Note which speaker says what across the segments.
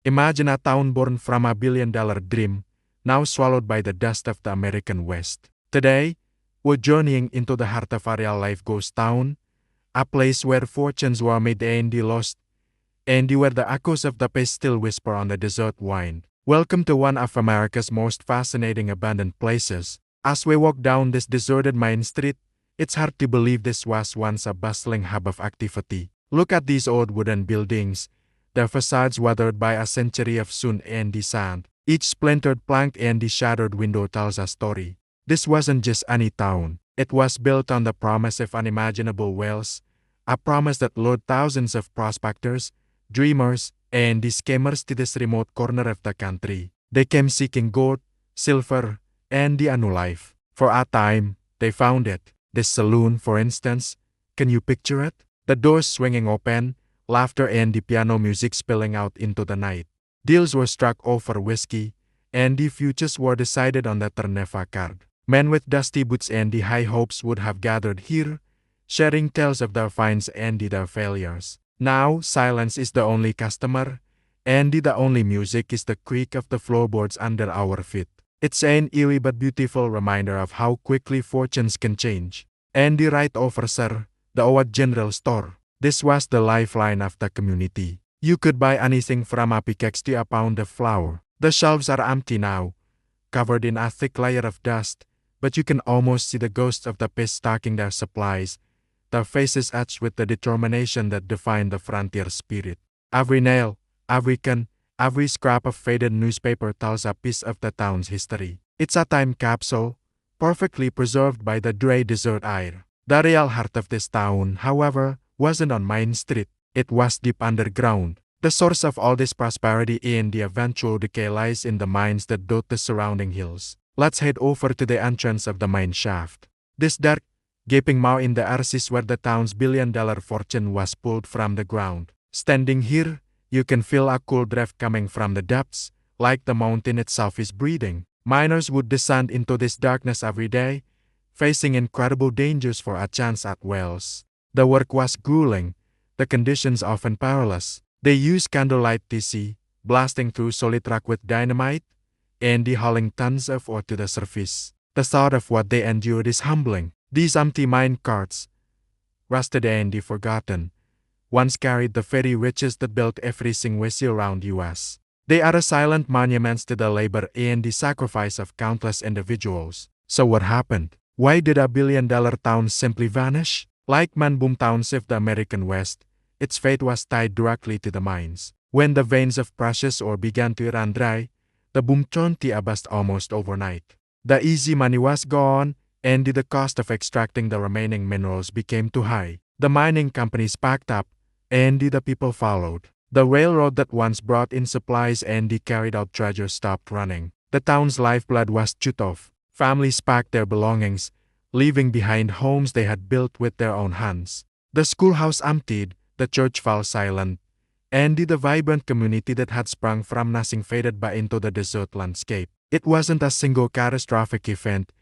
Speaker 1: Imagine a town born from a billion-dollar dream, now swallowed by the dust of the American West. Today, we're journeying into the heart of a real-life ghost town, a place where fortunes were made and lost, and where the echoes of the past still whisper on the desert wind. Welcome to one of America's most fascinating abandoned places. As we walk down this deserted main street, it's hard to believe this was once a bustling hub of activity. Look at these old wooden buildings, their facades weathered by a century of sun and sand. Each splintered plank and shattered window tells a story. This wasn't just any town. It was built on the promise of unimaginable wealth, a promise that lured thousands of prospectors, dreamers, and schemers to this remote corner of the country. They came seeking gold, silver, and a new life. For a time, they found it. This saloon, for instance, can you picture it? The doors swinging open, laughter and the piano music spilling out into the night. Deals were struck over whiskey, and the futures were decided on the turn of a card. Men with dusty boots and the high hopes would have gathered here, sharing tales of their finds and their failures. Now, silence is the only customer, and the only music is the creak of the floorboards under our feet. It's an eerie but beautiful reminder of how quickly fortunes can change. And the right over, sir, the old general store. This was the lifeline of the community. You could buy anything from a pickaxe to a pound of flour. The shelves are empty now, covered in a thick layer of dust, but you can almost see the ghosts of the past stocking their supplies, their faces etched with the determination that defined the frontier spirit. Every nail, every can, every scrap of faded newspaper tells a piece of the town's history. It's a time capsule, perfectly preserved by the dry desert air. The real heart of this town, however, wasn't on Main Street. It was deep underground. The source of all this prosperity and the eventual decay lies in the mines that dot the surrounding hills. Let's head over to the entrance of the mine shaft. This dark, gaping maw in the earth is where the town's billion-dollar fortune was pulled from the ground. Standing here, you can feel a cool draft coming from the depths, like the mountain itself is breathing. Miners would descend into this darkness every day, facing incredible dangers for a chance at wealth. The work was grueling, the conditions often perilous. They used candlelight to see, blasting through solid rock with dynamite, and hauling tons of ore to the surface. The thought of what they endured is humbling. These empty mine carts, rusted and forgotten, once carried the very riches that built everything we see around US. They are silent monuments to the labor and the sacrifice of countless individuals. So what happened? Why did a billion-dollar town simply vanish? Like many boom towns of the American West, its fate was tied directly to the mines. When the veins of precious ore began to run dry, the boom turned to a bust almost overnight. The easy money was gone, and the cost of extracting the remaining minerals became too high. The mining companies packed up, and the people followed. The railroad that once brought in supplies and carried out treasure stopped running. The town's lifeblood was cut off. Families packed their belongings, leaving behind homes they had built with their own hands. The schoolhouse emptied, the church fell silent, and the vibrant community that had sprung from nothing faded back into the desert landscape. It wasn't a single catastrophic event,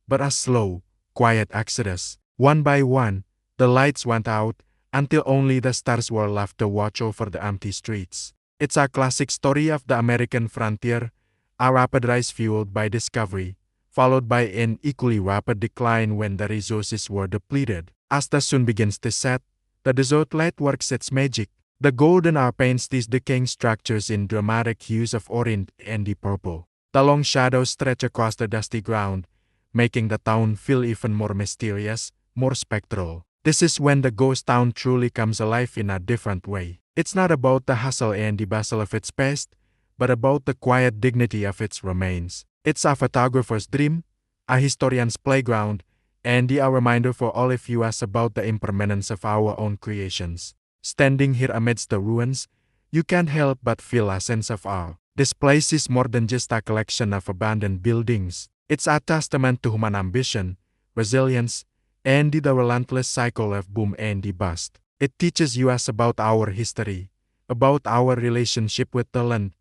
Speaker 1: but a slow, quiet exodus. One by one, the lights went out, until only the stars were left to watch over the empty streets. It's a classic story of the American frontier, a rapid rise fueled by discovery, followed by an equally rapid decline when the resources were depleted. As the sun begins to set, the desert light works its magic. The golden hour paints these decaying structures in dramatic hues of orange and purple. The long shadows stretch across the dusty ground, making the town feel even more mysterious, more spectral. This is when the ghost town truly comes alive in a different way. It's not about the hustle and the bustle of its past, but about the quiet dignity of its remains. It's a photographer's dream, a historian's playground, and a reminder for all of us about the impermanence of our own creations. Standing here amidst the ruins, you can't help but feel a sense of awe. This place is more than just a collection of abandoned buildings. It's a testament to human ambition, resilience, and the relentless cycle of boom and bust. It teaches us about our history, about our relationship with the land,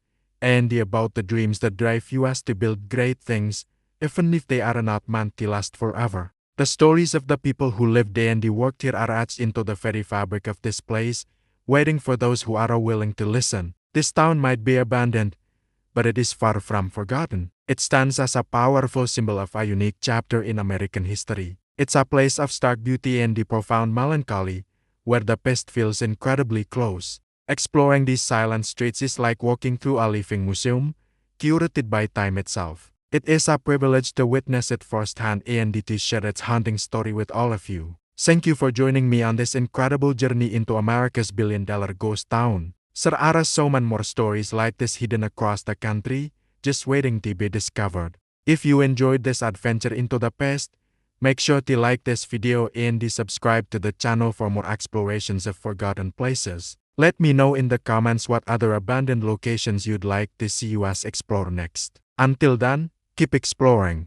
Speaker 1: and about the dreams that drive us to build great things, even if they are not meant to last forever. The stories of the people who lived and worked here are etched into the very fabric of this place, waiting for those who are willing to listen. This town might be abandoned, but it is far from forgotten. It stands as a powerful symbol of a unique chapter in American history. It's a place of stark beauty and the profound melancholy, where the past feels incredibly close. Exploring these silent streets is like walking through a living museum, curated by time itself. It is a privilege to witness it firsthand and to share its haunting story with all of you. Thank you for joining me on this incredible journey into America's billion-dollar ghost town. There are so many more stories like this hidden across the country, just waiting to be discovered. If you enjoyed this adventure into the past, make sure to like this video and to subscribe to the channel for more explorations of forgotten places. Let me know in the comments what other abandoned locations you'd like to see us explore next. Until then, keep exploring.